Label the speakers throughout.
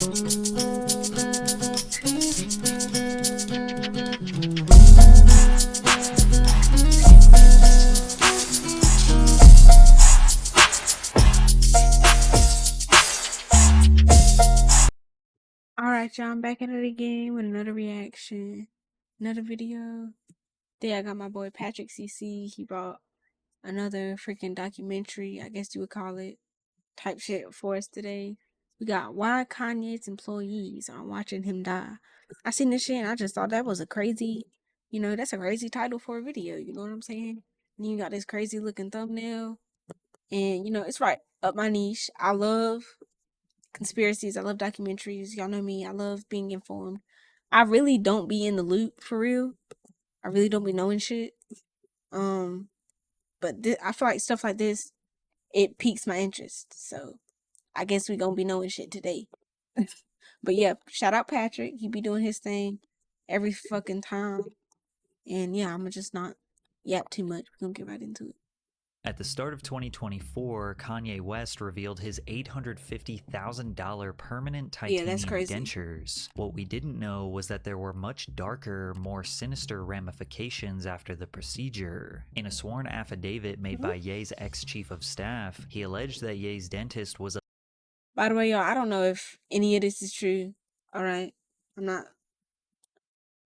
Speaker 1: Alright, y'all, I'm back at it again with another reaction, another video. Today I got my boy Patrick CC. He brought another freaking documentary, I guess you would call it, type shit for us today. We got Why Kanye's Employees Are Watching Him Die. I seen this shit and I just thought that was a crazy, that's a crazy title for a video, you know what I'm saying? And you got this crazy looking thumbnail. And, it's right up my niche. I love conspiracies. I love documentaries. Y'all know me. I love being informed. I really don't be in the loop for real. I really don't be knowing shit. But I feel like stuff like this, it piques my interest. So I guess we gonna be knowing shit today. But yeah, shout out Patrick. He be doing his thing every fucking time. And yeah, I'ma just not yap too much. We're gonna get right into it.
Speaker 2: At the start of 2024, Kanye West revealed his $850,000 permanent titanium dentures. What we didn't know was that there were much darker, more sinister ramifications after the procedure. In a sworn affidavit made by Ye's ex-chief of staff, he alleged that Ye's dentist was a—
Speaker 1: By the way, y'all, I don't know if any of this is true. Alright?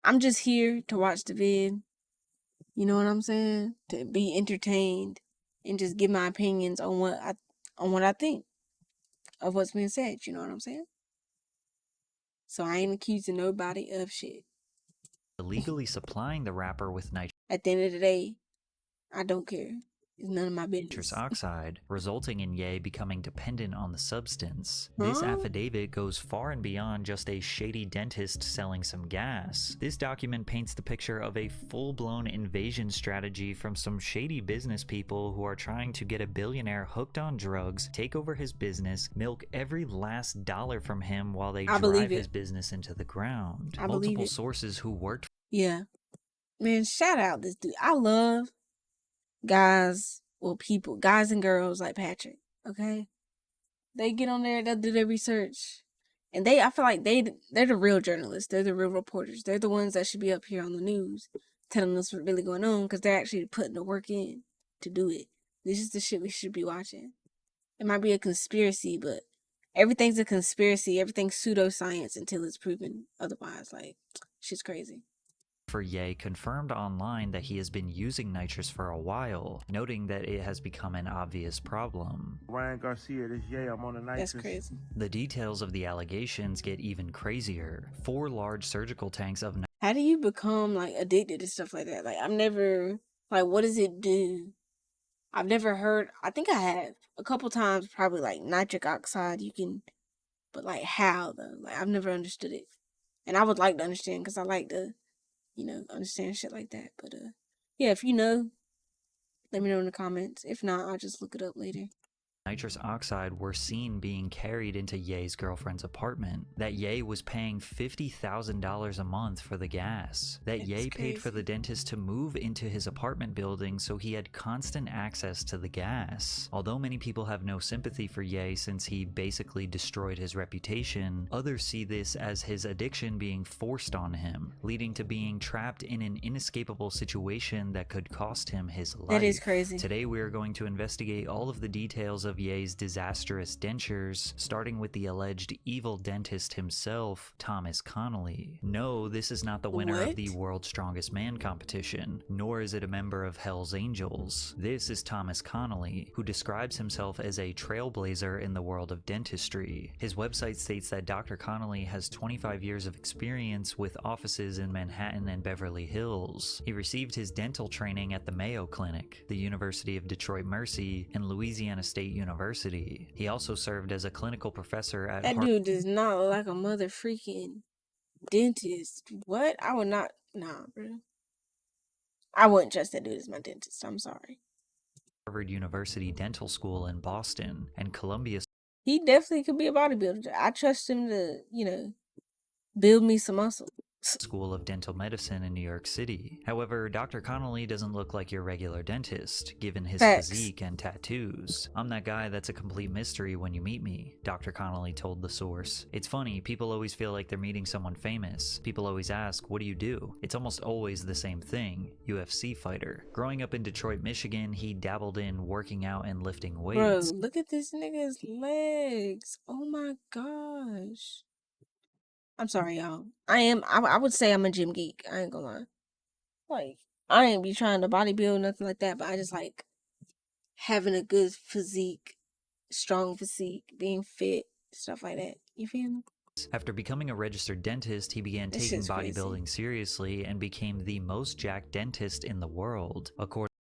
Speaker 1: I'm just here to watch the vid. You know what I'm saying? To be entertained and just give my opinions on what I think of what's being said. You know what I'm saying? So I ain't accusing nobody of shit.
Speaker 2: illegally supplying the rapper with nitrous
Speaker 1: At the end of the day, I don't care. It's none of my business.
Speaker 2: oxide, resulting in Ye becoming dependent on the substance. This affidavit goes far and beyond just a shady dentist selling some gas. This document paints the picture of a full-blown invasion strategy from some shady business people who are trying to get a billionaire hooked on drugs, take over his business, milk every last dollar from him while they drive his business into the ground. Multiple sources who worked—
Speaker 1: Yeah. Man, shout out this dude. I love guys and girls like Patrick, okay? They get on there, they'll do their research, and I feel like they're the real journalists. They're the real reporters. They're the ones that should be up here on the news telling us what's really going on, because they're actually putting the work in to do it. This is the shit we should be watching. It might be a conspiracy, but everything's a conspiracy. Everything's pseudoscience until it's proven otherwise. Like, shit's crazy.
Speaker 2: For Ye confirmed online that he has been using nitrous for a while, noting that it has become an obvious problem.
Speaker 3: Ryan Garcia, this Ye, I'm on the nitrous.
Speaker 1: That's crazy.
Speaker 2: The details of the allegations get even crazier. 4 large surgical tanks of nitrous—
Speaker 1: How do you become like addicted to stuff like that? Like, I've never, like, what does it do? I've never heard, I think I have a couple times, probably like nitric oxide, but like how though? Like, I've never understood it. And I would like to understand, because I like to, understand shit like that. But yeah, if you know, let me know in the comments. If not, I'll just look it up later.
Speaker 2: nitrous oxide were seen being carried into Ye's girlfriend's apartment, that Ye was paying $50,000 a month for the gas, that Ye paid for the dentist to move into his apartment building so he had constant access to the gas. Although many people have no sympathy for Ye since he basically destroyed his reputation, others see this as his addiction being forced on him, leading to being trapped in an inescapable situation that could cost him his life.
Speaker 1: That is crazy.
Speaker 2: Today we are going to investigate all of the details of Ye's disastrous dentures, starting with the alleged evil dentist himself, Thomas Connolly. No, this is not the winner of the World's Strongest Man competition, nor is it a member of Hell's Angels. This is Thomas Connolly, who describes himself as a trailblazer in the world of dentistry. His website states that Dr. Connolly has 25 years of experience with offices in Manhattan and Beverly Hills. He received his dental training at the Mayo Clinic, the University of Detroit Mercy, and Louisiana State University. He also served as a clinical professor at
Speaker 1: That dude does not look like a mother freaking dentist. What? I would not. Nah, bro. I wouldn't trust that dude as my dentist. I'm sorry.
Speaker 2: Harvard University Dental School in Boston, and Columbia.
Speaker 1: He definitely could be a bodybuilder. I trust him to, build me some muscle.
Speaker 2: School of Dental Medicine in New York City. However, Dr. Connolly doesn't look like your regular dentist, given his physique and tattoos. I'm that guy that's a complete mystery when you meet me, Dr. Connolly told the source. It's funny, people always feel like they're meeting someone famous. People always ask, what do you do? It's almost always the same thing, UFC fighter. Growing up in Detroit, Michigan, he dabbled in working out and lifting weights.
Speaker 1: Bro, look at this nigga's legs. Oh my gosh. I'm sorry, y'all. I would say I'm a gym geek. I ain't gonna lie. Like, I ain't be trying to bodybuild, nothing like that, but I just like having a good physique, strong physique, being fit, stuff like that. You feel me?
Speaker 2: After becoming a registered dentist, he began taking bodybuilding seriously and became the most jacked dentist in the world,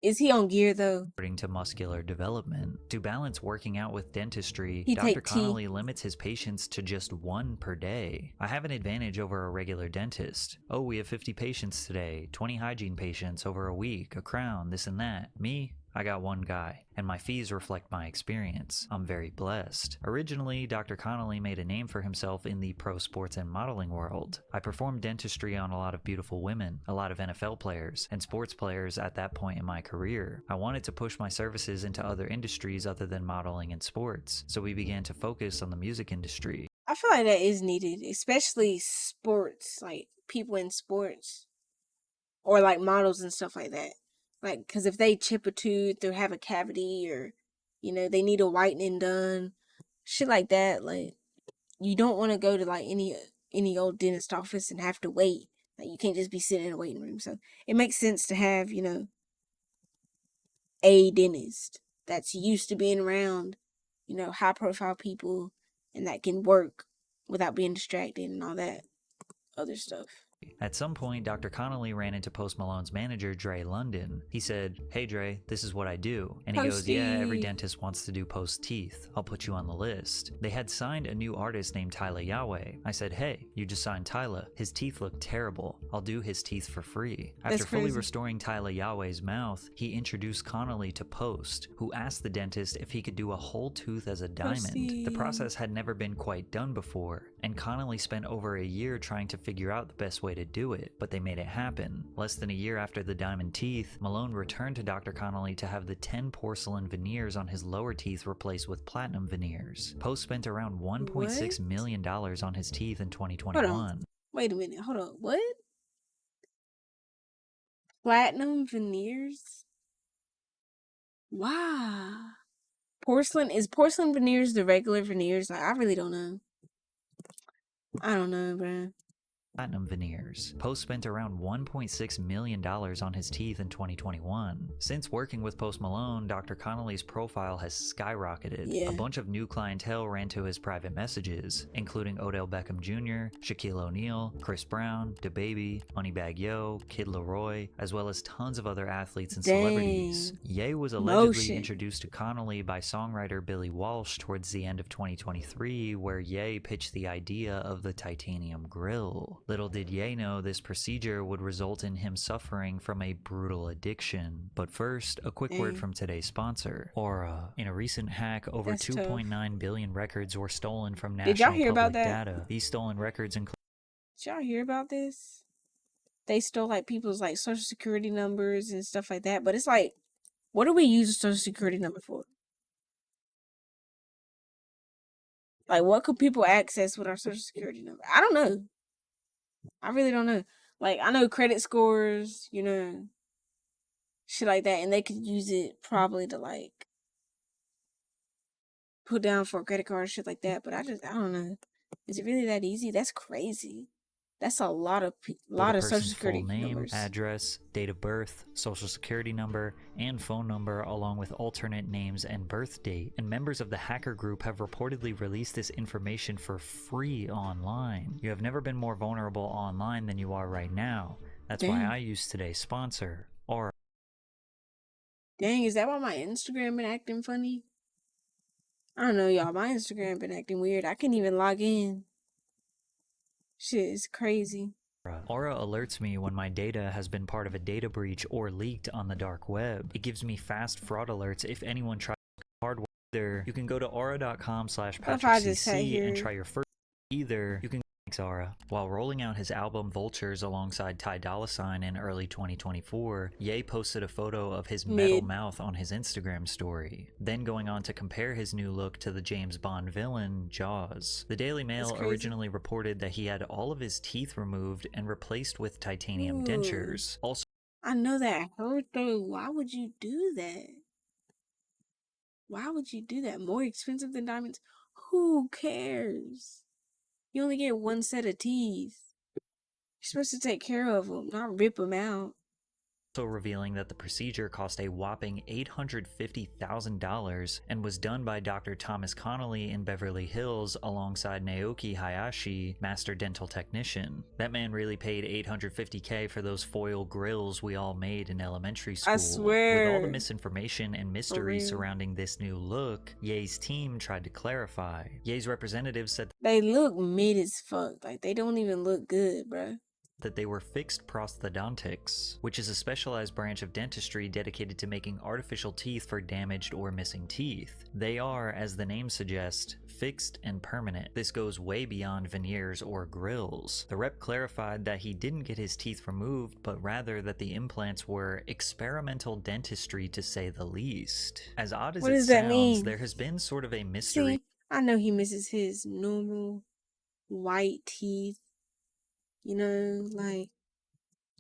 Speaker 1: Is he on gear though?
Speaker 2: According to Muscular Development. To balance working out with dentistry, Dr. Connolly limits his patients to just 1 per day. I have an advantage over a regular dentist. Oh, we have 50 patients today, 20 hygiene patients over a week, a crown, this and that. Me? I got 1 guy, and my fees reflect my experience. I'm very blessed. Originally, Dr. Connolly made a name for himself in the pro sports and modeling world. I performed dentistry on a lot of beautiful women, a lot of NFL players, and sports players at that point in my career. I wanted to push my services into other industries other than modeling and sports, so we began to focus on the music industry.
Speaker 1: I feel like that is needed, especially sports, like people in sports, or like models and stuff like that. Like, because if they chip a tooth or have a cavity or, you know, they need a whitening done, shit like that, like, you don't want to go to, like, any old dentist office and have to wait. Like, you can't just be sitting in a waiting room. So, it makes sense to have, you know, a dentist that's used to being around, you know, high-profile people and that can work without being distracted and all that other stuff.
Speaker 2: At some point, Dr. Connolly ran into Post Malone's manager, Dre London. He said, "Hey Dre, this is what I do." And he goes, "Yeah, every dentist wants to do post teeth. I'll put you on the list." They had signed a new artist named Tyler Yahweh. I said, "Hey, you just signed Tyler. His teeth look terrible. I'll do his teeth for free." After fully restoring Tyler Yahweh's mouth, he introduced Connolly to Post, who asked the dentist if he could do a whole tooth as a diamond. The process had never been quite done before, and Connolly spent over a year trying to figure out the best way to do it, but they made it happen. Less than a year after the diamond teeth, Malone returned to Dr. Connolly to have the 10 porcelain veneers on his lower teeth replaced with platinum veneers. Post spent around $1.6 million on his teeth in 2021.
Speaker 1: Hold on. Wait a minute, hold on. What? Platinum veneers? Wow. Is porcelain veneers the regular veneers? Like, I really don't know. I don't know, bro.
Speaker 2: Platinum veneers. Post spent around $1.6 million on his teeth in 2021. Since working with Post Malone, Dr. Connolly's profile has skyrocketed. A bunch of new clientele ran to his private messages, including Odell Beckham Jr., Shaquille O'Neal, Chris Brown, DaBaby, Moneybagg Yo, Kid Laroi, as well as tons of other athletes and celebrities. Ye was allegedly introduced to Connolly by songwriter Billy Walsh towards the end of 2023, where Ye pitched the idea of the titanium grill. Little did Ye know this procedure would result in him suffering from a brutal addiction. But first, a quick word from today's sponsor, Aura. In a recent hack, over 2.9 billion records were stolen from national public data. These stolen records include...
Speaker 1: Did y'all hear about this? They stole like people's like social security numbers and stuff like that. But it's like, what do we use a social security number for? Like, what could people access with our social security number? I don't know. I really don't know. Like, I know credit scores, you know, shit like that, and they could use it probably to like put down for a credit card or shit like that. But I don't know. Is it really that easy? That's crazy. That's a lot of social security
Speaker 2: full name,
Speaker 1: numbers.
Speaker 2: Address, date of birth, social security number, and phone number, along with alternate names and birth date. And members of the hacker group have reportedly released this information for free online. You have never been more vulnerable online than you are right now. That's why I use today's sponsor, Aura.
Speaker 1: Dang, is that why my Instagram been acting funny? I don't know, y'all. My Instagram been acting weird. I can't even log in. Shit is crazy.
Speaker 2: Aura alerts me when my data has been part of a data breach or leaked on the dark web. It gives me fast fraud alerts if anyone tries hardware. Either you can go to aura.com/patrickcc and try your first. Either you can Zara. While rolling out his album Vultures alongside Ty Dolla $ign in early 2024, Ye posted a photo of his metal mouth on his Instagram story, then going on to compare his new look to the James Bond villain, Jaws. The Daily Mail originally reported that he had all of his teeth removed and replaced with titanium dentures. Also,
Speaker 1: I know that hurt though. Why would you do that? Why would you do that? More expensive than diamonds? Who cares? You only get one set of teeth. You're supposed to take care of them, not rip them out.
Speaker 2: revealing that the procedure cost a whopping $850,000 and was done by Dr. Thomas Connolly in Beverly Hills alongside Naoki Hayashi, master dental technician. That man really paid $850K for those foil grills we all made in elementary school.
Speaker 1: I swear.
Speaker 2: With all the misinformation and mystery surrounding this new look, Ye's team tried to clarify. Ye's representative said
Speaker 1: they look mid as fuck. Like, they don't even look good, bruh.
Speaker 2: That they were fixed prosthodontics, which is a specialized branch of dentistry dedicated to making artificial teeth for damaged or missing teeth. They are, as the name suggests, fixed and permanent. This goes way beyond veneers or grills. The rep clarified that he didn't get his teeth removed, but rather that the implants were experimental dentistry, to say the least. As odd as it sounds, there has been sort of a mystery.
Speaker 1: See, I know he misses his normal white teeth. You know, like,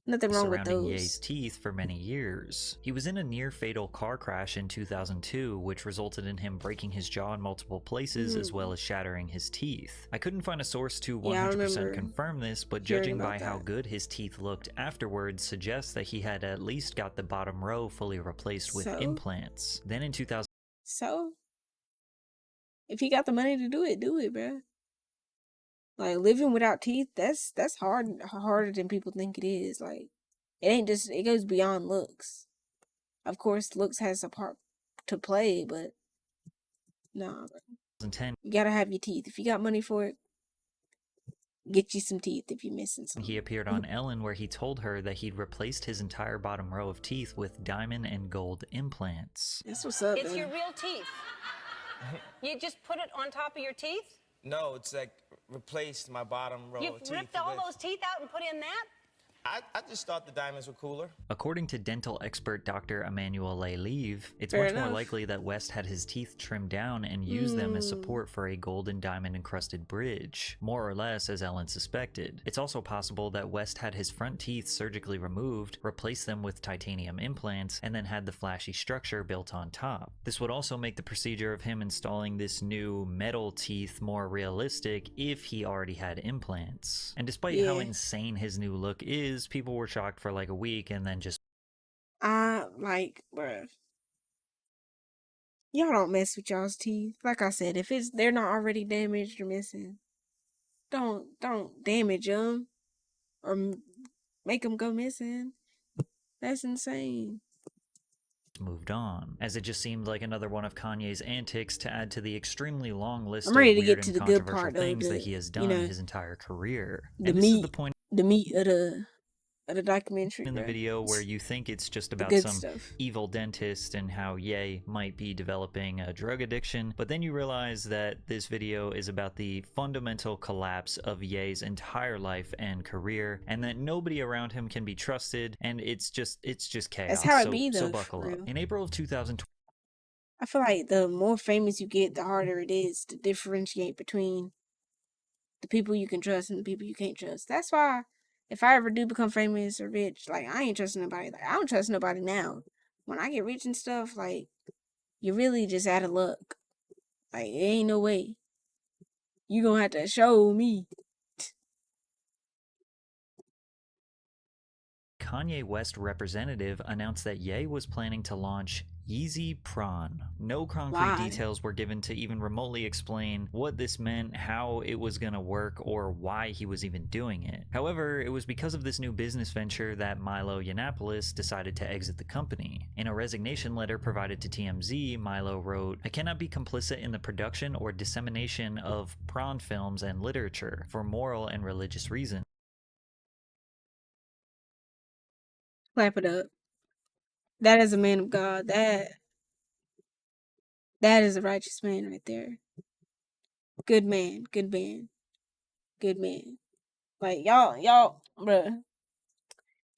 Speaker 1: nothing wrong with those.
Speaker 2: Ye's teeth for many years. He was in a near-fatal car crash in 2002, which resulted in him breaking his jaw in multiple places as well as shattering his teeth. I couldn't find a source to 100% confirm this, but judging by how good his teeth looked afterwards suggests that he had at least got the bottom row fully replaced with implants. Then in 2000.
Speaker 1: So, if he got the money to do it, bro. Like, living without teeth, that's harder than people think it is. Like, it ain't just, it goes beyond looks. Of course, looks has a part to play, but nah, bro.
Speaker 2: 2010.
Speaker 1: You gotta have your teeth. If you got money for it, get you some teeth if you're missing some.
Speaker 2: He appeared on Ellen, where he told her that he'd replaced his entire bottom row of teeth with diamond and gold implants.
Speaker 1: That's what's up,
Speaker 4: It's your real teeth. You just put it on top of your teeth?
Speaker 5: No, it's like replaced my bottom row of teeth.
Speaker 4: You ripped all those teeth out and put in that?
Speaker 5: I just thought the diamonds were cooler.
Speaker 2: According to dental expert Dr. Emmanuel Lev, it's much more likely that West had his teeth trimmed down and used them as support for a gold and diamond encrusted bridge, more or less as Ellen suspected. It's also possible that West had his front teeth surgically removed, replaced them with titanium implants, and then had the flashy structure built on top. This would also make the procedure of him installing this new metal teeth more realistic if he already had implants. And despite how insane his new look is, people were shocked for like a week and then just
Speaker 1: like, bruh, y'all don't mess with y'all's teeth. Like I said, if they're not already damaged or missing, don't damage them or make them go missing. That's insane.
Speaker 2: Moved on, as it just seemed like another one of Kanye's antics to add to the extremely long list
Speaker 1: I'm ready
Speaker 2: of
Speaker 1: to
Speaker 2: weird
Speaker 1: get to
Speaker 2: and
Speaker 1: the good
Speaker 2: controversial
Speaker 1: part
Speaker 2: things
Speaker 1: of
Speaker 2: that he has done his entire career.
Speaker 1: The
Speaker 2: and
Speaker 1: meat,
Speaker 2: this is the point
Speaker 1: the meat of the documentary
Speaker 2: in the video where you think it's just about some
Speaker 1: stuff.
Speaker 2: evil dentist and how Ye might be developing a drug addiction, but then you realize that this video is about the fundamental collapse of Ye's entire life and career, and that nobody around him can be trusted, and it's just chaos.
Speaker 1: That's how it be, though.
Speaker 2: So buckle up. In April of 2020,
Speaker 1: I feel like the more famous you get, the harder it is to differentiate between the people you can trust and the people you can't trust. That's why if I ever do become famous or rich, like, I ain't trusting nobody. Like, I don't trust nobody now. When I get rich and stuff, like, you're really just out of luck. Like, there ain't no way. You gonna have to show me.
Speaker 2: Kanye West representative announced that Ye was planning to launch Yeezy Prawn. No concrete details were given to even remotely explain what this meant, how it was gonna work, or why he was even doing it. However, it was because of this new business venture that Milo Yiannopoulos decided to exit the company. In a resignation letter provided to TMZ, Milo wrote, "I cannot be complicit in the production or dissemination of prawn films and literature for moral and religious reasons."
Speaker 1: Clap it up. That is a man of God. That is a righteous man right there. Good man. Good man. Good man. Like y'all, bruh.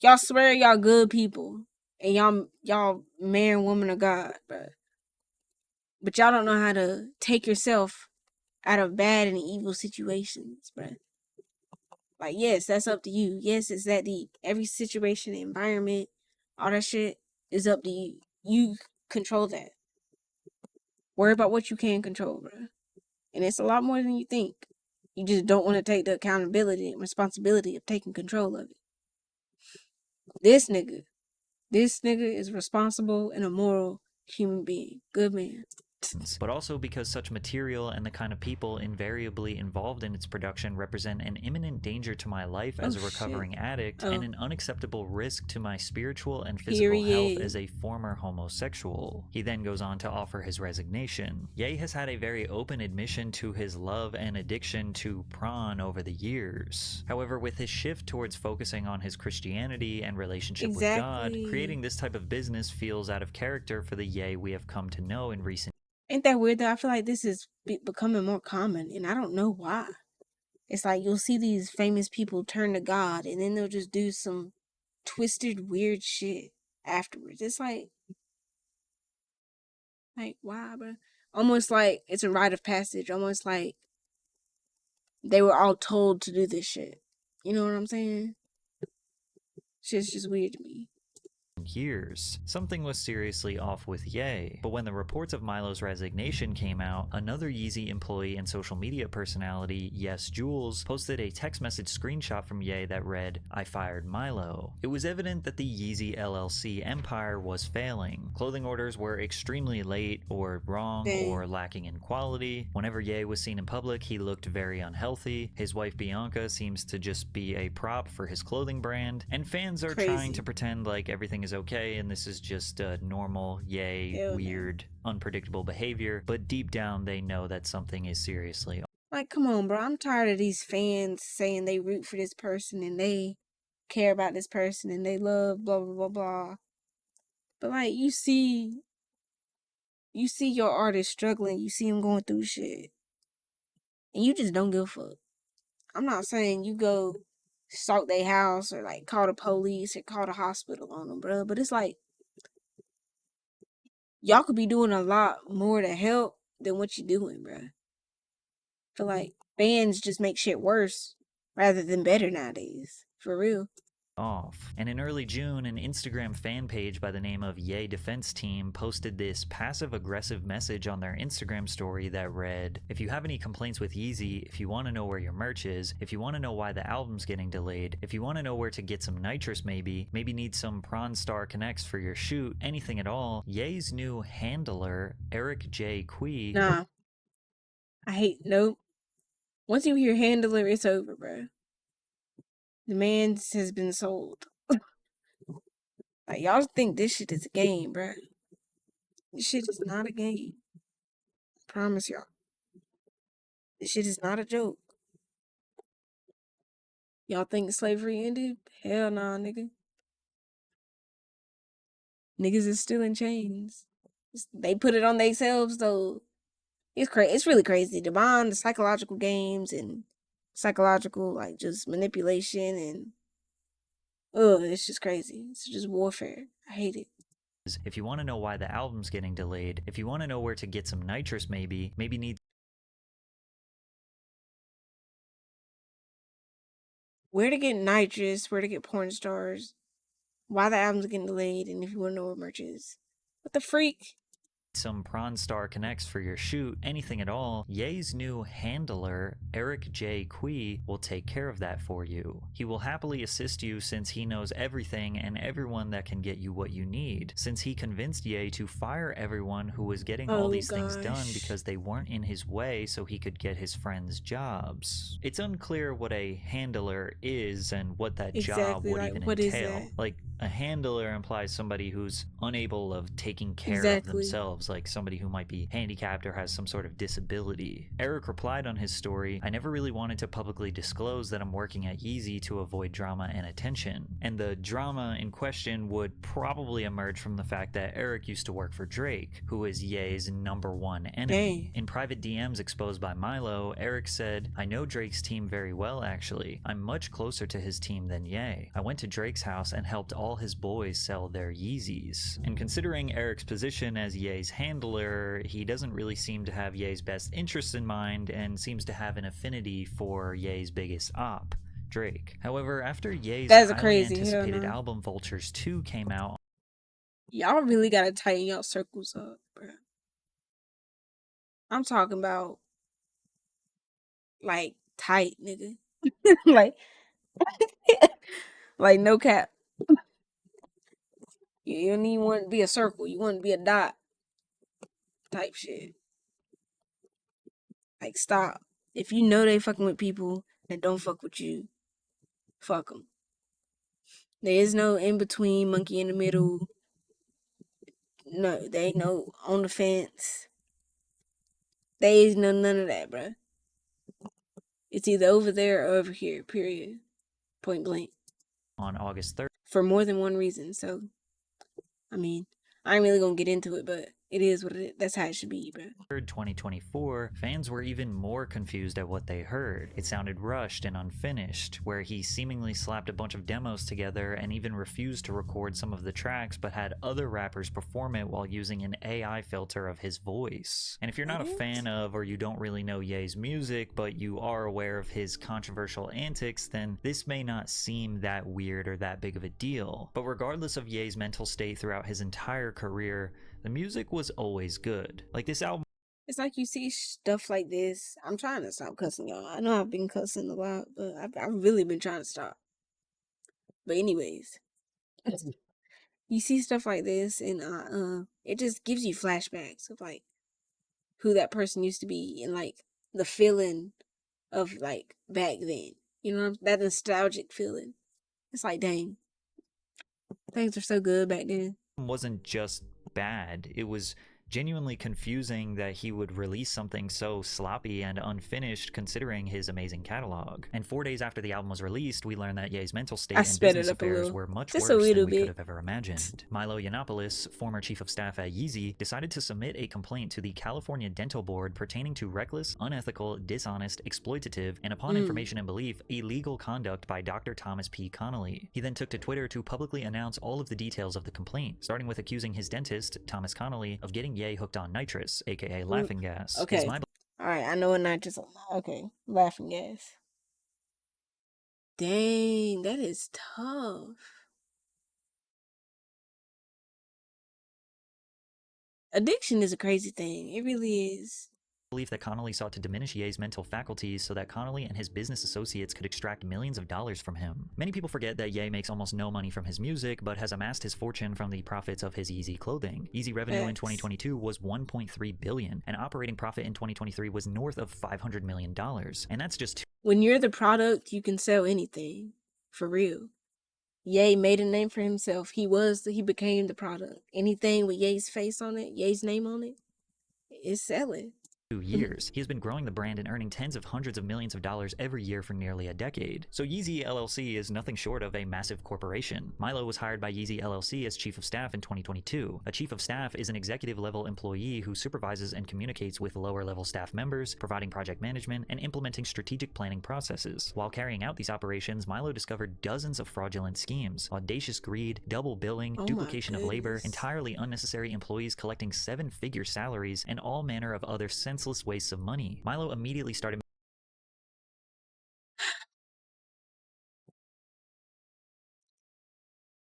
Speaker 1: Y'all swear y'all good people. And y'all man and woman of God, bruh. But y'all don't know how to take yourself out of bad and evil situations, bruh. Like, yes, that's up to you. Yes, it's that deep. Every situation, environment, all that shit is up to you. You control that. Worry about what you can control, bruh. And it's a lot more than you think. You just don't want to take the accountability and responsibility of taking control of it. This nigga is responsible and a moral human being. Good man.
Speaker 2: But also because such material and the kind of people invariably involved in its production represent an imminent danger to my life as a recovering addict and an unacceptable risk to my spiritual and physical health as a former homosexual. He then goes on to offer his resignation. Ye has had a very open admission to his love and addiction to prawn over the years. However, with his shift towards focusing on his Christianity and relationship with God, creating this type of business feels out of character for the Ye we have come to know in recent.
Speaker 1: Ain't that weird though? I feel like this is becoming more common, and I don't know why. It's like you'll see these famous people turn to God, and then they'll just do some twisted, weird shit afterwards. It's like why, bro? Almost like it's a rite of passage. Almost like they were all told to do this shit. You know what I'm saying? Shit's just weird to me.
Speaker 2: Years. Something was seriously off with Ye, but when the reports of Milo's resignation came out, another Yeezy employee and social media personality, Yes Jules, posted a text message screenshot from Ye that read, "I fired Milo." It was evident that the Yeezy LLC empire was failing. Clothing orders were extremely late or wrong or lacking in quality. Whenever Ye was seen in public, he looked very unhealthy. His wife Bianca seems to just be a prop for his clothing brand, and fans are trying to pretend like everything is okay and this is just a normal weird unpredictable behavior, but deep down they know that something is seriously
Speaker 1: like, come on, bro. I'm tired of these fans saying they root for this person and they care about this person and they love blah blah blah blah, but like you see your artist struggling, you see him going through shit, and you just don't give a fuck. I'm not saying you go stalk their house or like call the police or call the hospital on them, bro. But it's like y'all could be doing a lot more to help than what you doing, bro. I feel like fans just make shit worse rather than better nowadays. For real.
Speaker 2: off. And in early June, an Instagram fan page by the name of Ye Defense Team posted this passive-aggressive message on their Instagram story that read, "If you have any complaints with Yeezy, if you want to know where your merch is, if you want to know why the album's getting delayed, if you want to know where to get some nitrous maybe need some Prawn Star Connects for your shoot, anything at all, Ye's new handler, Eric J. Quee..."
Speaker 1: Nah. Nope. Once you hear handler, it's over, bro. The man has been sold. Like, y'all think this shit is a game, bro. This shit is not a game. I promise y'all. This shit is not a joke. Y'all think slavery ended? Hell nah, nigga. Niggas is still in chains. They put it on themselves, though. It's really crazy. The psychological games and psychological, like, just manipulation and... it's just crazy. It's just warfare. I hate it.
Speaker 2: If you want to know why the album's getting delayed, if you want to know where to get some nitrous maybe need...
Speaker 1: Where to get nitrous, where to get porn stars, why the album's getting delayed, and if you want to know what merch is. What the freak?
Speaker 2: Some Prawn Star Connects for your shoot, anything at all, Ye's new handler, Eric J. Quee, will take care of that for you. He will happily assist you since he knows everything and everyone that can get you what you need, since he convinced Ye to fire everyone who was getting all these things done because they weren't in his way so he could get his friends jobs. It's unclear what a handler is and what that job would even entail. Like, a handler implies somebody who's unable of taking care of themselves. themselves like somebody who might be handicapped or has some sort of disability. Eric replied on his story, "I never really wanted to publicly disclose that I'm working at Yeezy to avoid drama and attention." And the drama in question would probably emerge from the fact that Eric used to work for Drake, who is Ye's #1 enemy. In private DMs exposed by Milo, Eric said, "I know Drake's team very well actually. I'm much closer to his team than Ye. I went to Drake's house and helped all his boys sell their Yeezys." And considering Eric's position as Ye's handler, he doesn't really seem to have Ye's best interests in mind and seems to have an affinity for Ye's biggest op, Drake. However, after Ye's highly anticipated album Vultures 2 came out,
Speaker 1: y'all really gotta tighten y'all circles up, bro. I'm talking about like tight, nigga. like, like no cap. You don't even want to be a circle. You want to be a dot type shit. Like, stop. If you know they fucking with people that don't fuck with you, fuck them. There is no in between, monkey in the middle. No, there ain't no on the fence. There is none of that, bruh. It's either over there or over here, period. Point blank.
Speaker 2: On August 3rd.
Speaker 1: For more than one reason, so, I mean, I ain't really gonna get into it, but it is what it is. That's how it should be, bro.
Speaker 2: 2024, fans were even more confused at what they heard. It sounded rushed and unfinished, where he seemingly slapped a bunch of demos together and even refused to record some of the tracks, but had other rappers perform it while using an AI filter of his voice. And if you're not a fan of, or you don't really know Ye's music, but you are aware of his controversial antics, then this may not seem that weird or that big of a deal. But regardless of Ye's mental state throughout his entire career, the music was always good. Like this album.
Speaker 1: It's like you see stuff like this. I'm trying to stop cussing, y'all. I know I've been cussing a lot, but I've really been trying to stop. But anyways, you see stuff like this, and it just gives you flashbacks of like who that person used to be and like the feeling of like back then. You know, that nostalgic feeling. It's like, dang, things are so good back then.
Speaker 2: Wasn't just bad, it was genuinely confusing that he would release something so sloppy and unfinished considering his amazing catalog. And 4 days after the album was released, we learned that Ye's mental state and business affairs were much worse than we could have ever imagined. Milo Yiannopoulos, former chief of staff at Yeezy, decided to submit a complaint to the California Dental Board pertaining to reckless, unethical, dishonest, exploitative, and upon information and belief, illegal conduct by Dr. Thomas P. Connolly. He then took to Twitter to publicly announce all of the details of the complaint, starting with accusing his dentist, Thomas Connolly, of getting Ye hooked on nitrous, aka laughing gas.
Speaker 1: Okay. Alright, I know what nitrous. Okay, laughing gas. Dang, that is tough. Addiction is a crazy thing. It really is.
Speaker 2: Belief that Connolly sought to diminish Ye's mental faculties so that Connolly and his business associates could extract millions of dollars from him. Many people forget that Ye makes almost no money from his music, but has amassed his fortune from the profits of his Yeezy clothing. Yeezy revenue in 2022 was $1.3 billion, and operating profit in 2023 was north of $500 million. And that's just
Speaker 1: when you're the product, you can sell anything. For real. Ye made a name for himself. He became the product. Anything with Ye's face on it, Ye's name on it, it's selling.
Speaker 2: 2 years. He has been growing the brand and earning tens of hundreds of millions of dollars every year for nearly a decade. So Yeezy LLC is nothing short of a massive corporation. Milo was hired by Yeezy LLC as chief of staff in 2022. A chief of staff is an executive level employee who supervises and communicates with lower level staff members, providing project management and implementing strategic planning processes. While carrying out these operations, Milo discovered dozens of fraudulent schemes, audacious greed, double billing, duplication of labor, entirely unnecessary employees collecting 7-figure salaries, and all manner of other senseless wastes of money. Milo immediately started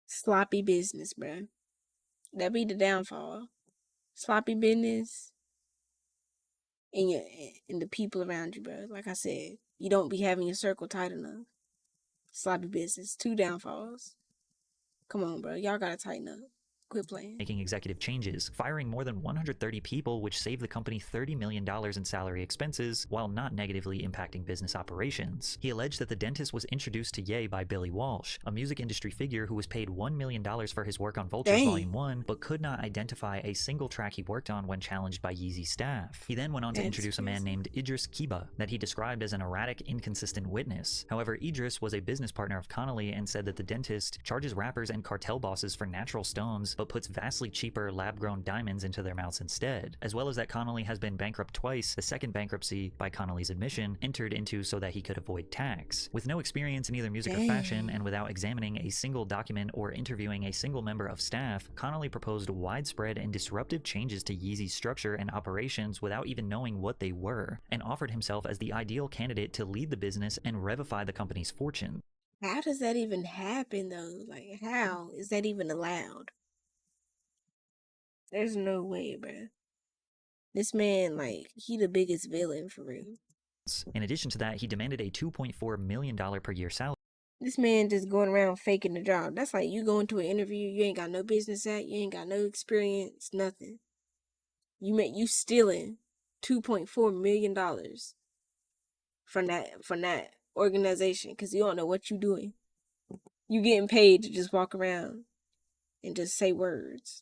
Speaker 1: sloppy business, bro. That be the downfall. Sloppy business and the people around you, bro. Like I said, you don't be having your circle tight enough. Sloppy business. 2 downfalls. Come on, bro. Y'all gotta tighten up. Quit playing.
Speaker 2: Making executive changes, firing more than 130 people, which saved the company $30 million in salary expenses while not negatively impacting business operations. He alleged that the dentist was introduced to Ye by Billy Walsh, a music industry figure who was paid $1 million for his work on Vultures Volume 1, but could not identify a single track he worked on when challenged by Yeezy's staff. He then went on to introduce a man named Idris Kiba that he described as an erratic, inconsistent witness. However, Idris was a business partner of Connolly and said that the dentist charges rappers and cartel bosses for natural stones, but puts vastly cheaper lab-grown diamonds into their mouths instead, as well as that Connolly has been bankrupt twice, the second bankruptcy, by Connolly's admission, entered into so that he could avoid tax. With no experience in either music or fashion, and without examining a single document or interviewing a single member of staff, Connolly proposed widespread and disruptive changes to Yeezy's structure and operations without even knowing what they were, and offered himself as the ideal candidate to lead the business and revivify the company's fortune.
Speaker 1: How does that even happen, though? Like, how is that even allowed? There's no way, bruh. This man, like, he the biggest villain for real.
Speaker 2: In addition to that, he demanded a $2.4 million per year salary.
Speaker 1: This man just going around faking the job. That's like you go into an interview, you ain't got no business at, you ain't got no experience, nothing. You stealing $2.4 million from that organization because you don't know what you doing. You getting paid to just walk around and just say words.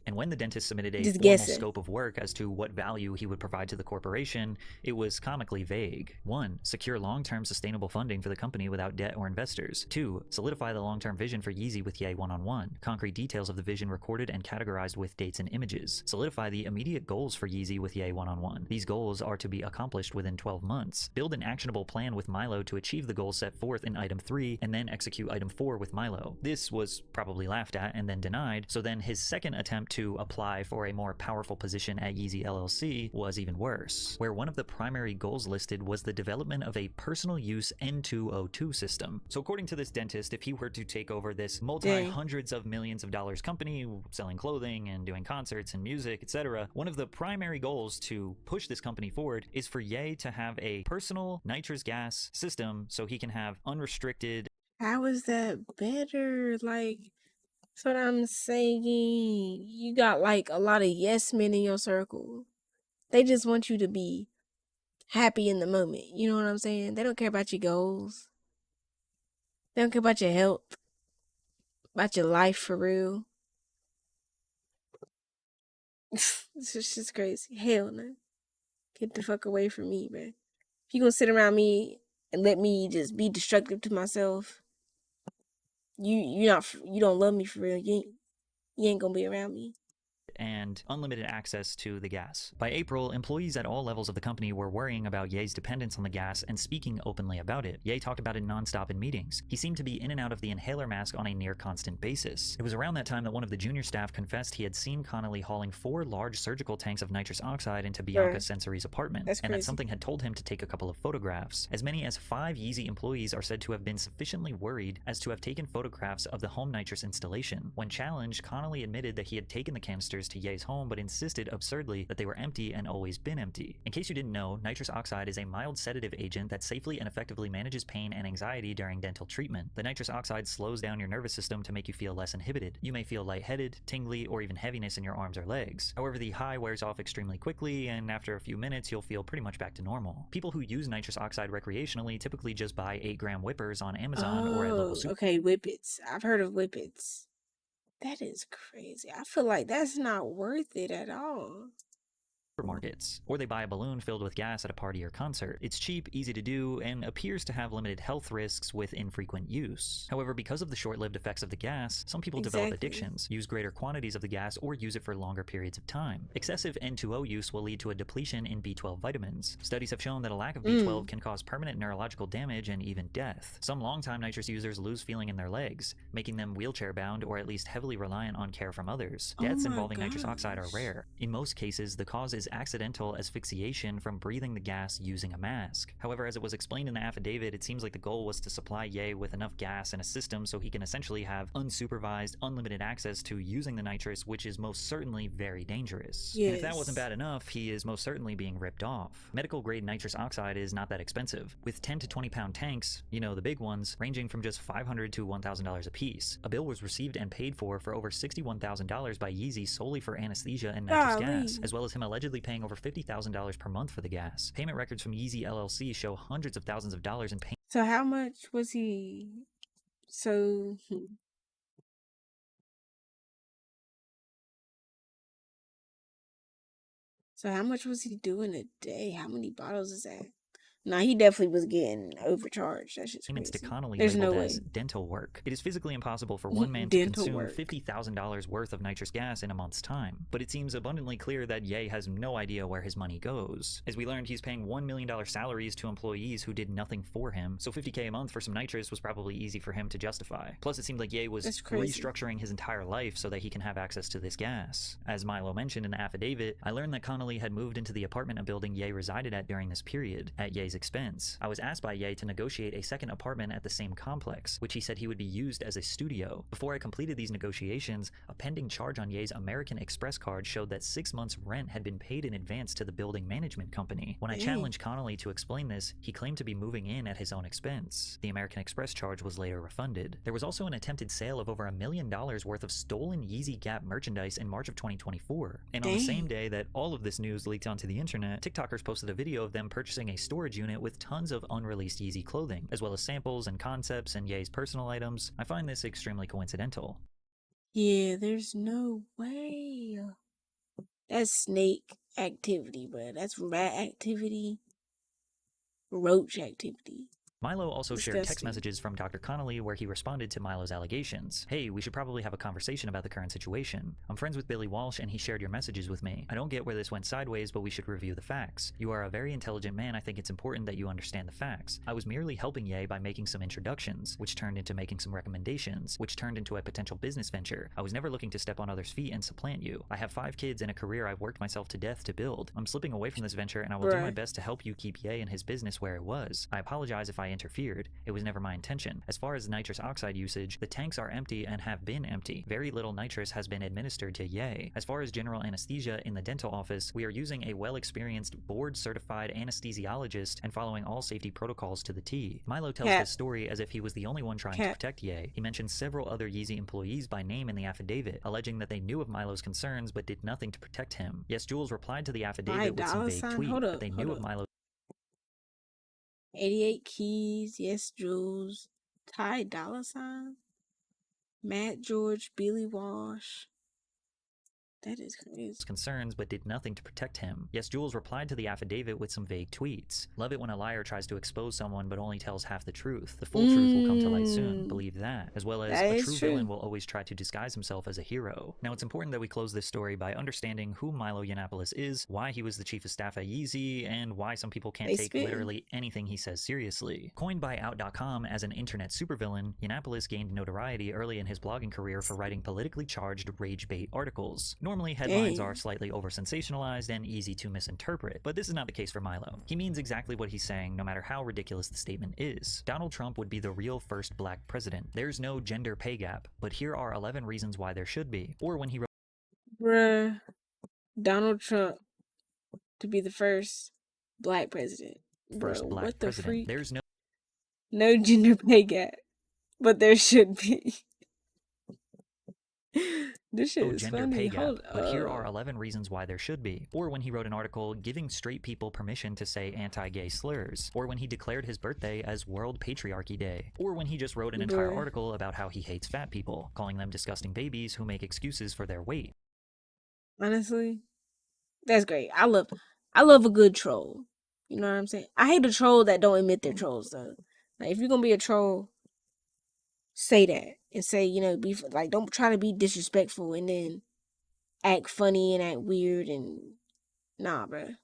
Speaker 2: And when the dentist submitted a
Speaker 1: Just
Speaker 2: formal
Speaker 1: guessing.
Speaker 2: scope of work as to what value he would provide to the corporation, it was comically vague. 1. Secure long-term sustainable funding for the company without debt or investors. 2. Solidify the long-term vision for Yeezy with Ye one-on-one. Concrete details of the vision recorded and categorized with dates and images. Solidify the immediate goals for Yeezy with Ye one-on-one. These goals are to be accomplished within 12 months. Build an actionable plan with Milo to achieve the goals set forth in item 3, and then execute item 4 with Milo. This was probably laughed at and then denied, so then his second attempt to apply for a more powerful position at Yeezy LLC was even worse, where one of the primary goals listed was the development of a personal use N2O2 system. So according to this dentist, if he were to take over this multi-hundreds of millions of dollars company selling clothing and doing concerts and music, etc., one of the primary goals to push this company forward is for Ye to have a personal nitrous gas system so he can have unrestricted.
Speaker 1: How is that better? Like, that's what I'm saying. You got like a lot of yes men in your circle. They just want you to be happy in the moment. You know what I'm saying? They don't care about your goals. They don't care about your health, about your life for real. This is just crazy. Hell no. Get the fuck away from me, man. If you gonna sit around me and let me just be destructive to myself, you don't love me for real. You ain't gonna be around me.
Speaker 2: And unlimited access to the gas. By April, employees at all levels of the company were worrying about Ye's dependence on the gas and speaking openly about it. Ye talked about it nonstop in meetings. He seemed to be in and out of the inhaler mask on a near constant basis. It was around that time that one of the junior staff confessed he had seen Connolly hauling 4 large surgical tanks of nitrous oxide into Bianca Sensory's apartment, and that something had told him to take a couple of photographs. As many as 5 Yeezy employees are said to have been sufficiently worried as to have taken photographs of the home nitrous installation. When challenged, Connolly admitted that he had taken the canisters to Ye's home, but insisted absurdly that they were empty and always been empty. In case you didn't know, nitrous oxide is a mild sedative agent that safely and effectively manages pain and anxiety during dental treatment. The nitrous oxide slows down your nervous system to make you feel less inhibited. You may feel lightheaded, tingly, or even heaviness in your arms or legs. However, the high wears off extremely quickly, and after a few minutes, you'll feel pretty much back to normal. People who use nitrous oxide recreationally typically just buy 8-gram whippers on Amazon or at local supermarkets.
Speaker 1: Okay, whippets. I've heard of whippets. That is crazy. I feel like that's not worth it at all.
Speaker 2: Supermarkets, or they buy a balloon filled with gas at a party or concert. It's cheap, easy to do, and appears to have limited health risks with infrequent use. However, because of the short-lived effects of the gas, some people develop addictions, use greater quantities of the gas, or use it for longer periods of time. Excessive N2O use will lead to a depletion in B12 vitamins. Studies have shown that a lack of B12 can cause permanent neurological damage and even death. Some long-time nitrous users lose feeling in their legs, making them wheelchair-bound or at least heavily reliant on care from others. Deaths involving nitrous oxide are rare. In most cases, the cause is is accidental asphyxiation from breathing the gas using a mask. However, as it was explained in the affidavit, it seems like the goal was to supply Ye with enough gas in a system so he can essentially have unsupervised, unlimited access to using the nitrous, which is most certainly very dangerous.
Speaker 1: Yes.
Speaker 2: And if that wasn't bad enough, he is most certainly being ripped off. Medical grade nitrous oxide is not that expensive, with 10 to 20 pound tanks, you know, the big ones, ranging from just $500 to $1,000 a piece. A bill was received and paid for over $61,000 by Yeezy solely for anesthesia and nitrous gas, as well as him allegedly paying over $50,000 per month for the gas. Payment records from Yeezy LLC show hundreds of thousands of dollars in payment.
Speaker 1: So how much was he? So how much was he doing a day? How many bottles is that? Nah, he definitely was getting overcharged. That shit's crazy.
Speaker 2: To Connolly
Speaker 1: There's
Speaker 2: labeled
Speaker 1: no
Speaker 2: as
Speaker 1: way.
Speaker 2: dental work. It is physically impossible for one man to
Speaker 1: Dental
Speaker 2: consume
Speaker 1: work.
Speaker 2: $50,000 worth of nitrous gas in a month's time. But it seems abundantly clear that Ye has no idea where his money goes. As we learned, he's paying $1 million salaries to employees who did nothing for him, so $50K a month for some nitrous was probably easy for him to justify. Plus, it seemed like Ye was restructuring his entire life so that he can have access to this gas. As Milo mentioned in the affidavit, I learned that Connolly had moved into the apartment building Ye resided at during this period, at Ye's expense. I was asked by Ye to negotiate a second apartment at the same complex, which he said he would be used as a studio. Before I completed these negotiations, a pending charge on Ye's American Express card showed that 6 months' rent had been paid in advance to the building management company. When I challenged Connolly to explain this, he claimed to be moving in at his own expense. The American Express charge was later refunded. There was also an attempted sale of over $1 million worth of stolen Yeezy Gap merchandise in March of 2024. And on the same day that all of this news leaked onto the internet, TikTokers posted a video of them purchasing a storage unit with tons of unreleased Yeezy clothing, as well as samples and concepts and Ye's personal items. I find this extremely coincidental.
Speaker 1: Yeah, there's no way. That's snake activity, bro. That's rat activity. Roach activity.
Speaker 2: Milo also shared text messages from Dr. Connolly where he responded to Milo's allegations. Hey, we should probably have a conversation about the current situation. I'm friends with Billy Walsh and he shared your messages with me. I don't get where this went sideways, but we should review the facts. You are a very intelligent man. I think it's important that you understand the facts. I was merely helping Ye by making some introductions, which turned into making some recommendations, which turned into a potential business venture. I was never looking to step on others' feet and supplant you. I have 5 kids and a career I've worked myself to death to build. I'm slipping away from this venture and I will do my best to help you keep Ye and his business where it was. I apologize if I interfered. It was never my intention. As far as nitrous oxide usage, the tanks are empty and have been empty. Very little nitrous has been administered to Ye. As far as general anesthesia in the dental office, we are using a well-experienced, board-certified anesthesiologist and following all safety protocols to the T. Milo tells this story as if he was the only one trying to protect Ye. He mentions several other Yeezy employees by name in the affidavit, alleging that they knew of Milo's concerns but did nothing to protect him. Yes, Jules replied to the affidavit with some vague tweet, but they knew of Milo's
Speaker 1: 88 Keys, Yes Jules, Ty Dolla $, Matt George, Billy Walsh. That is crazy.
Speaker 2: Concerns but did nothing to protect him. Yes, Jules replied to the affidavit with some vague tweets. Love it when a liar tries to expose someone but only tells half the truth. The full truth will come to light soon. Believe that. As well as a true villain will always try to disguise himself as a hero. Now, it's important that we close this story by understanding who Milo Yiannopoulos is, why he was the chief of staff at Yeezy, and why some people can't take literally anything he says seriously. Coined by Out.com as an internet supervillain, Yiannopoulos gained notoriety early in his blogging career for writing politically charged rage bait articles. Normally, headlines are slightly over-sensationalized and easy to misinterpret, but this is not the case for Milo. He means exactly what he's saying, no matter how ridiculous the statement is. Donald Trump would be the real first black president. There's no gender pay gap, but here are 11 reasons why there should be. Or when he wrote,
Speaker 1: Bruh, Donald Trump to be the first black president.
Speaker 2: first black
Speaker 1: what the
Speaker 2: president.
Speaker 1: freak?
Speaker 2: There's
Speaker 1: no gender pay gap, but there should be. This shit is
Speaker 2: gender
Speaker 1: funny.
Speaker 2: pay gap,
Speaker 1: Hold
Speaker 2: but here
Speaker 1: up.
Speaker 2: are 11 reasons why there should be. Or when he wrote an article giving straight people permission to say anti-gay slurs. Or when he declared his birthday as World Patriarchy Day. Or when he just wrote an entire article about how he hates fat people, calling them disgusting babies who make excuses for their weight.
Speaker 1: Honestly, that's great. I love a good troll. You know what I'm saying? I hate a troll that don't admit they're trolls though. Like if you're gonna be a troll, say that and say, you know, be like, don't try to be disrespectful and then act funny and act weird and nah, bruh.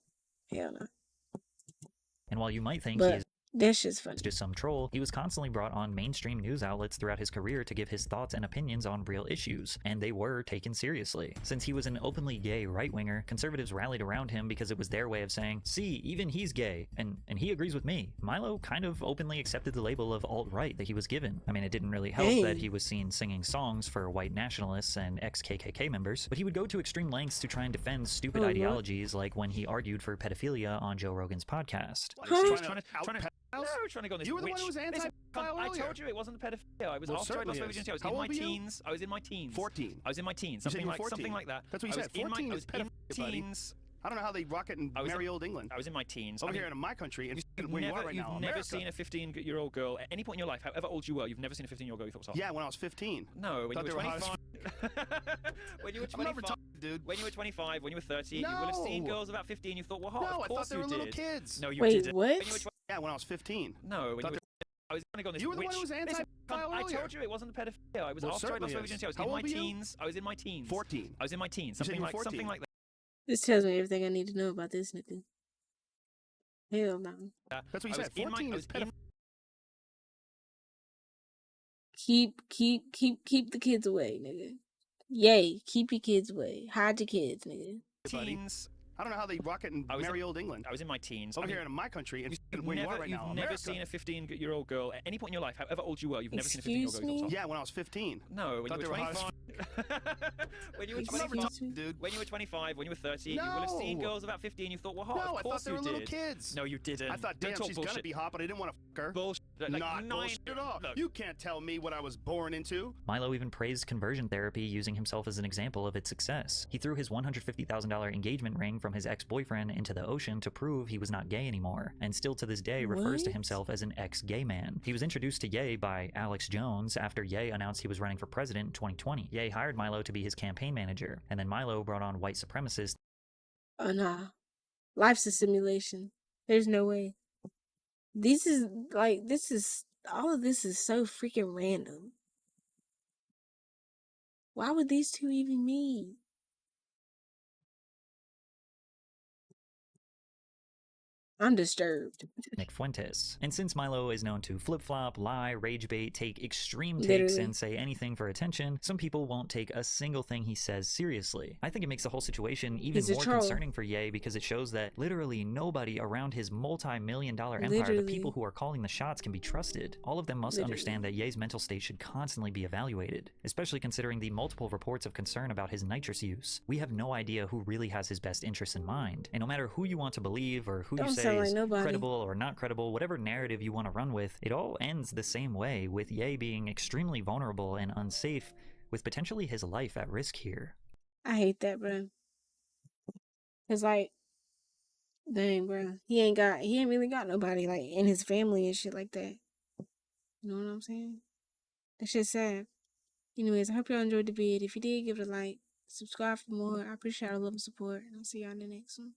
Speaker 1: Hell no.
Speaker 2: And while you might think
Speaker 1: but
Speaker 2: he is
Speaker 1: That's just funny.
Speaker 2: Just some troll, he was constantly brought on mainstream news outlets throughout his career to give his thoughts and opinions on real issues, and they were taken seriously. Since he was an openly gay right-winger, conservatives rallied around him because it was their way of saying, see, even he's gay, and he agrees with me. Milo kind of openly accepted the label of alt-right that he was given. I mean, it didn't really help that he was seen singing songs for white nationalists and ex-KKK members, but he would go to extreme lengths to try and defend stupid ideologies, like when he argued for pedophilia on Joe Rogan's podcast.
Speaker 6: Trying to go on this.
Speaker 7: You were the one who was anti-pedophile
Speaker 6: I told you it wasn't the pedophilia. I was after it. I was in my teens. I was in my teens.
Speaker 7: 14.
Speaker 6: I was in my teens. Something like that.
Speaker 7: That's what you said. 14 is pedophilia, teens. I don't know how they rock it in merry old England.
Speaker 6: I was in my teens.
Speaker 7: Over here in my country, and where you are right now,
Speaker 6: You've never seen a 15-year-old girl at any point in your life, however old you were, you've never seen a 15-year-old girl you thought was hot.
Speaker 7: Yeah, when I was 15.
Speaker 6: No, when you were 25. When you were 25,
Speaker 7: dude.
Speaker 6: When you were 25, when you were 30, you would have seen girls about 15 you thought were hot.
Speaker 7: No,
Speaker 6: of course
Speaker 7: I thought they were little
Speaker 6: did.
Speaker 7: kids.
Speaker 6: No, you
Speaker 1: Wait,
Speaker 6: didn't.
Speaker 1: what?
Speaker 7: Yeah, when I was 15.
Speaker 6: No, when you were... I was going to go on this.
Speaker 7: You were the one who was anti-pedophile
Speaker 6: I told you it wasn't the pedophilia. I was after it. I was in my teens. I was in my teens.
Speaker 7: 14.
Speaker 6: I was in my teens. Something like that.
Speaker 1: This tells me everything I need to know about this nigga. Hell no.
Speaker 7: That's what you said. 14 is pedophilia.
Speaker 1: Keep the kids away, nigga. Yay, keep your kids away. Hide your kids, nigga.
Speaker 6: Teens.
Speaker 7: I don't know how they rock it in merry old England.
Speaker 6: I was in my teens.
Speaker 7: Over here in my country, and where you are right now,
Speaker 6: You've never seen a 15-year-old girl at any point in your life, however old you were, you've never seen a 15-year-old girl you thought was hot.
Speaker 7: Yeah, when I was 15.
Speaker 6: No, when you were 25. When you were 25,
Speaker 7: dude.
Speaker 6: When you were 25, when you were 30, you would have seen girls about 15 you thought were hot.
Speaker 7: No,
Speaker 6: of course
Speaker 7: I thought they were little
Speaker 6: did.
Speaker 7: kids.
Speaker 6: No, you didn't.
Speaker 7: I thought, damn, she's gonna be hot, but I didn't want to fuck her.
Speaker 6: Bullshit.
Speaker 7: Not bullshit at all.
Speaker 6: Look.
Speaker 7: You can't tell me what I was born into.
Speaker 2: Milo even praised conversion therapy, using himself as an example of its success. He threw his $150,000 engagement ring from his ex-boyfriend into the ocean to prove he was not gay anymore, and still to this day refers to himself as an ex-gay man. He was introduced to Ye by Alex Jones after Ye announced he was running for president in 2020. Ye hired Milo to be his campaign manager, and then Milo brought on white supremacists.
Speaker 1: Oh nah. Life's a simulation. There's no way. All of this is so freaking random. Why would these two even meet? I'm disturbed.
Speaker 2: Nick Fuentes. And since Milo is known to flip-flop, lie, rage bait, take extreme takes, and say anything for attention, some people won't take a single thing he says seriously. I think it makes the whole situation even more concerning for Ye, because it shows that literally nobody around his multi-million-dollar empire, the people who are calling the shots, can be trusted. All of them must understand that Ye's mental state should constantly be evaluated, especially considering the multiple reports of concern about his nitrous use. We have no idea who really has his best interests in mind, and no matter who you want to believe or who you say is credible or not credible, whatever narrative you want to run with, it all ends the same way, with Ye being extremely vulnerable and unsafe, with potentially his life at risk here.
Speaker 1: I hate that, bro. It's like, dang, bro, he ain't really got nobody like in his family and shit like that. You know what I'm saying? That shit's sad. Anyways, I hope y'all enjoyed the vid. If you did, give it a like, subscribe for more. I appreciate all the love and support, and I'll see y'all in the next one.